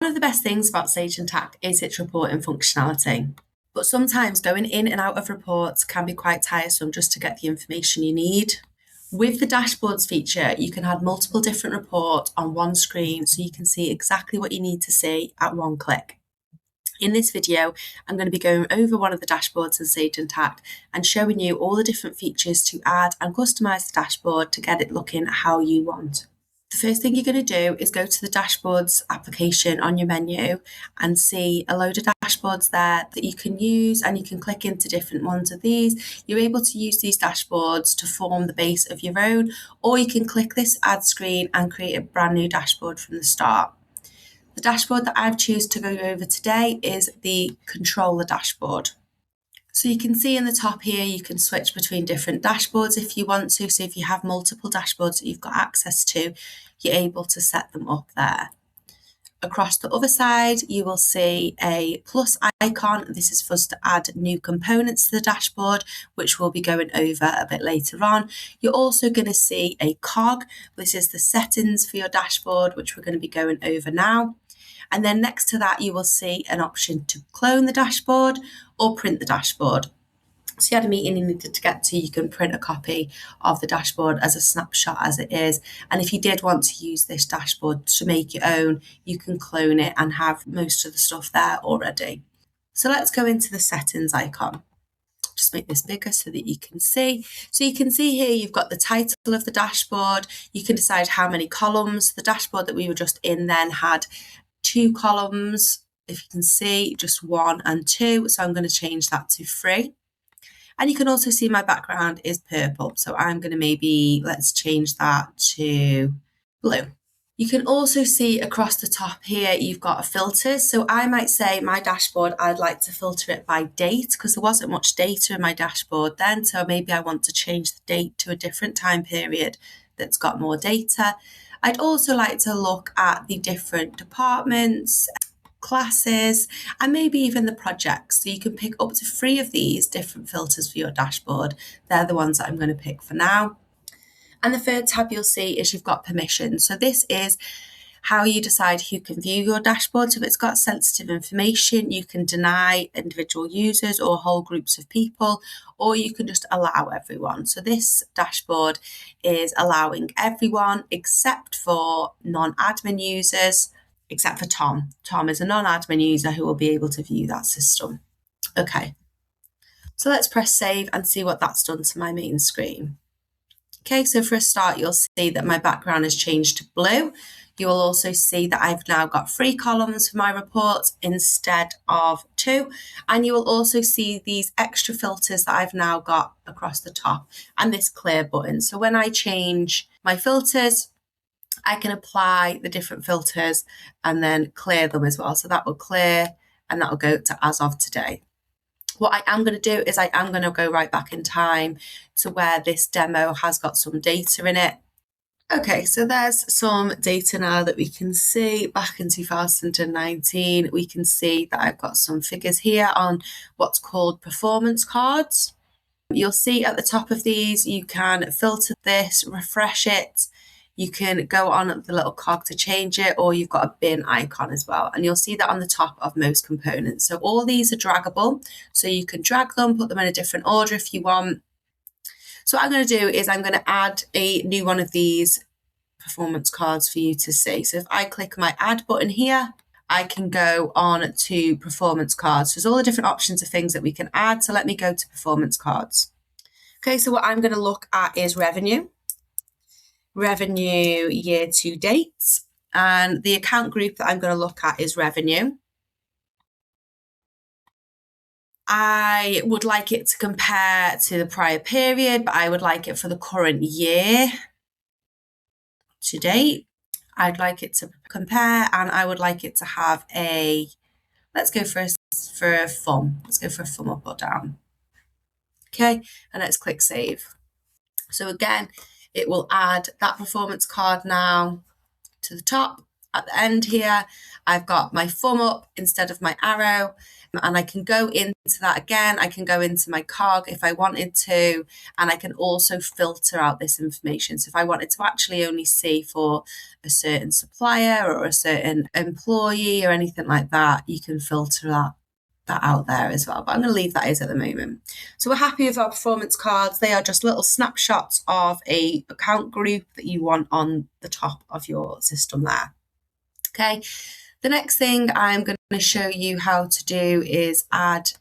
One of the best things about Sage Intacct is its reporting functionality. But sometimes going in and out of reports can be quite tiresome just to get the information you need. With the dashboards feature, you can add multiple different reports on one screen so you can see exactly what you need to see at one click. In this video, I'm going to be going over one of the dashboards in Sage Intacct and showing you all the different features to add and customize the dashboard to get it looking how you want. The first thing you're going to do is go to the dashboards application on your menu and see a load of dashboards there that you can use, and you can click into different ones of these. You're able to use these dashboards to form the base of your own, or you can click this add screen and create a brand new dashboard from the start. The dashboard that I've chosen to go over today is the controller dashboard. So you can see in the top here, you can switch between different dashboards if you want to. So if you have multiple dashboards that you've got access to, you're able to set them up there. Across the other side, you will see a plus icon. This is for us to add new components to the dashboard, which we'll be going over a bit later on. You're also going to see a cog. This is the settings for your dashboard, which we're going to be going over now. And then next to that, you will see an option to clone the dashboard or print the dashboard. So you had a meeting you needed to get to, you can print a copy of the dashboard as a snapshot as it is. And if you did want to use this dashboard to make your own, you can clone it and have most of the stuff there already. So let's go into the settings icon. Just make this bigger so that you can see. So you can see here, you've got the title of the dashboard. You can decide how many columns. The dashboard that we were just in then had 2 columns. If you can see, just 1 and 2. So I'm going to change that to 3. And you can also see my background is purple. So I'm going to let's change that to blue. You can also see across the top here, you've got a filters. So I might say my dashboard, I'd like to filter it by date because there wasn't much data in my dashboard then. So maybe I want to change the date to a different time period that's got more data. I'd also like to look at the different departments, classes, and maybe even the projects. So you can pick up to 3 of these different filters for your dashboard. They're the ones that I'm going to pick for now. And the third tab you'll see is you've got permissions. So this is how you decide who can view your dashboard. So if it's got sensitive information, you can deny individual users or whole groups of people, or you can just allow everyone. So this dashboard is allowing everyone except for non-admin users, except for Tom. Tom is a non-admin user who will be able to view that system. Okay, so let's press save and see what that's done to my main screen. Okay, so for a start, you'll see that my background has changed to blue. You will also see that I've now got 3 columns for my reports instead of 2. And you will also see these extra filters that I've now got across the top and this clear button. So when I change my filters, I can apply the different filters and then clear them as well. So that will clear and that will go to as of today. What I am going to do is I am going to go right back in time to where this demo has got some data in it. Okay, so there's some data now that we can see back in 2019. We can see that I've got some figures here on what's called performance cards. You'll see at the top of these, you can filter this, refresh it. You can go on the little cog to change it, or you've got a bin icon as well. And you'll see that on the top of most components. So all these are draggable. So you can drag them, put them in a different order if you want. So what I'm going to do is I'm going to add a new one of these performance cards for you to see. So if I click my add button here, I can go on to performance cards. So there's all the different options of things that we can add. So let me go to performance cards. Okay, so what I'm going to look at is revenue year to date, and the account group that I'm going to look at is revenue. I would like it to compare to the prior period, but I would like it for the current year to date. I'd like it to compare, and I would like it to have let's go for a thumb. Let's go for a thumb up or down. Okay, and let's click save. So again, it will add that performance card now to the top. At the end here, I've got my thumb up instead of my arrow. And I can go into that again. I can go into my cog if I wanted to, and I can also filter out this information. So if I wanted to actually only see for a certain supplier or a certain employee or anything like that, you can filter that out there as well. But I'm going to leave that as at the moment. So we're happy with our performance cards. They are just little snapshots of a account group that you want on the top of your system there. Okay. The next thing I'm going to show you how to do is add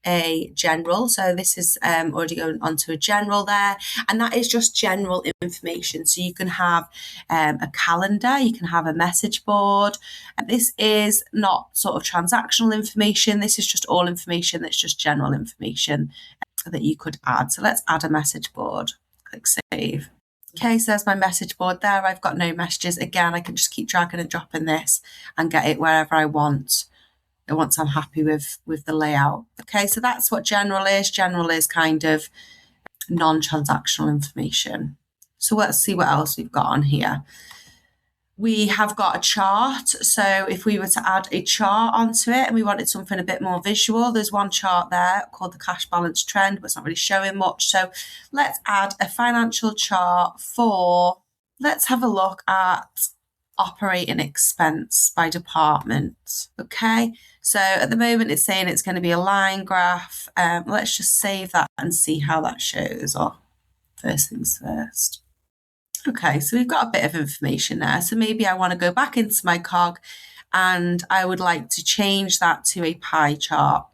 a general. So this is already going onto a general there, and that is just general information. So you can have a calendar, you can have a message board. This is not sort of transactional information. This is just all information that's just general information that you could add. So let's add a message board. Click save. Okay, so there's my message board there. I've got no messages. Again, I can just keep dragging and dropping this and get it wherever I want once I'm happy with the layout. Okay, so that's what general is. General is kind of non-transactional information. So let's see what else we've got on here. We have got a chart. So if we were to add a chart onto it and we wanted something a bit more visual, there's one chart there called the cash balance trend, but it's not really showing much. So let's add a financial chart let's have a look at operating expense by department. Okay, so at the moment it's saying it's going to be a line graph. Let's just save that and see how that shows. Or first things first. Okay, so we've got a bit of information there. So maybe I want to go back into my cog and I would like to change that to a pie chart.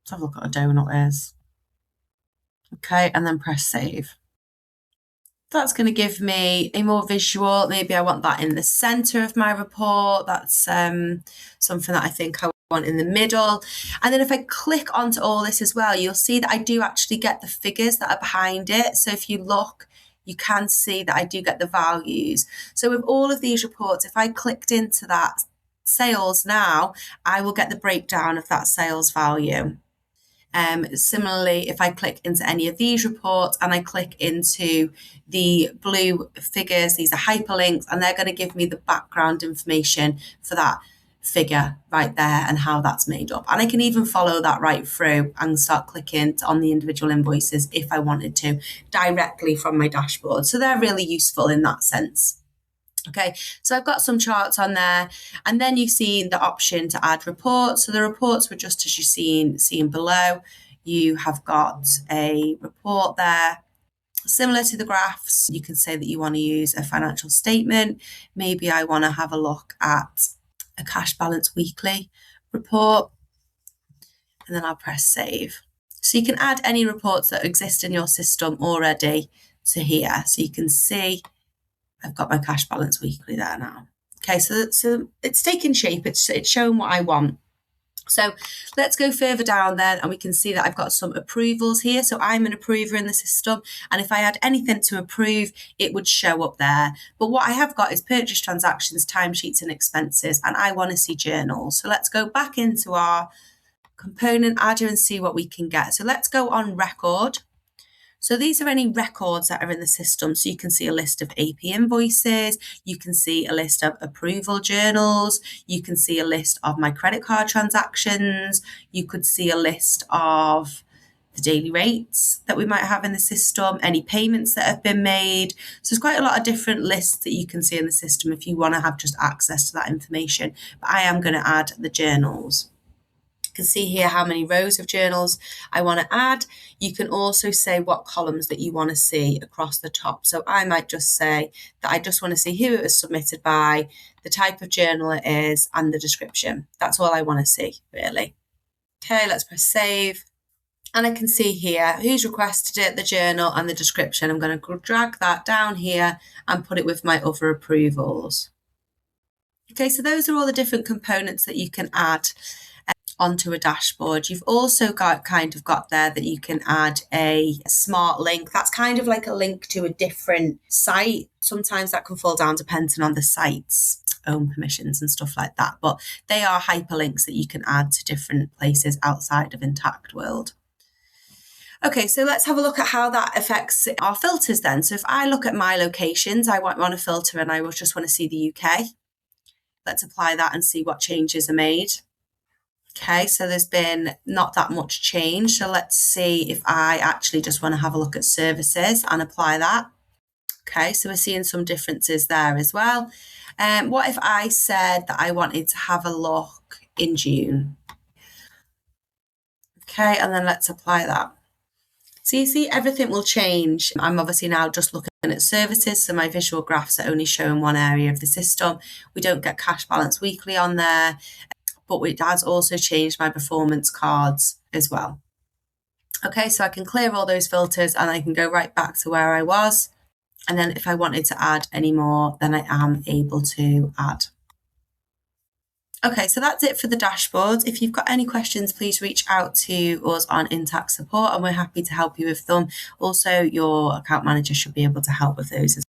Let's have a look at what a donut is. Okay, and then press save. That's going to give me a more visual. Maybe I want that in the center of my report. That's something that I think I want in the middle. And then if I click onto all this as well, you'll see that I do actually get the figures that are behind it. So if you look, you can see that I do get the values. So with all of these reports, if I clicked into that sales now, I will get the breakdown of that sales value. Similarly, if I click into any of these reports and I click into the blue figures, these are hyperlinks, and they're going to give me the background information for that figure right there and how that's made up. And I can even follow that right through and start clicking on the individual invoices if I wanted to directly from my dashboard. So they're really useful in that sense. Okay, so I've got some charts on there, and then you've seen the option to add reports. So the reports were just as you've seen below. You have got a report there. Similar to the graphs, you can say that you want to use a financial statement. Maybe I want to have a look at a cash balance weekly report, and then I'll press save. So you can add any reports that exist in your system already to here. So you can see I've got my cash balance weekly there now. Okay, so it's taking shape. It's showing what I want. So let's go further down then, and we can see that I've got some approvals here. So I'm an approver in the system, and if I had anything to approve, it would show up there. But what I have got is purchase transactions, timesheets, and expenses, and I want to see journals. So let's go back into our component adder and see what we can get. So let's go on record. So these are any records that are in the system. So you can see a list of AP invoices, you can see a list of approval journals, you can see a list of my credit card transactions, you could see a list of the daily rates that we might have in the system, any payments that have been made. So there's quite a lot of different lists that you can see in the system if you want to have just access to that information. But I am going to add the journals. Can see here how many rows of journals I want to add. You can also say what columns that you want to see across the top. So I might just say that I just want to see who it was submitted by, the type of journal it is, and the description. That's all I want to see, really. Okay, let's press save. And I can see here who's requested it, the journal, and the description. I'm going to drag that down here and put it with my other approvals. Okay, so those are all the different components that you can add onto a dashboard. You've also got there that you can add a smart link. That's kind of like a link to a different site. Sometimes that can fall down depending on the site's own permissions and stuff like that. But they are hyperlinks that you can add to different places outside of Intacct World. Okay, so let's have a look at how that affects our filters then. So if I look at my locations, I want to filter and I just want to see the UK. Let's apply that and see what changes are made. Okay, so there's been not that much change. So let's see if I actually just want to have a look at services and apply that. Okay, so we're seeing some differences there as well. What if I said that I wanted to have a look in June? Okay, and then let's apply that. So you see, everything will change. I'm obviously now just looking at services, so my visual graphs are only showing one area of the system. We don't get cash balance weekly on there, but it has also changed my performance cards as well. Okay, so I can clear all those filters and I can go right back to where I was. And then if I wanted to add any more, then I am able to add. Okay, so that's it for the dashboards. If you've got any questions, please reach out to us on Intacct Support and we're happy to help you with them. Also, your account manager should be able to help with those as well.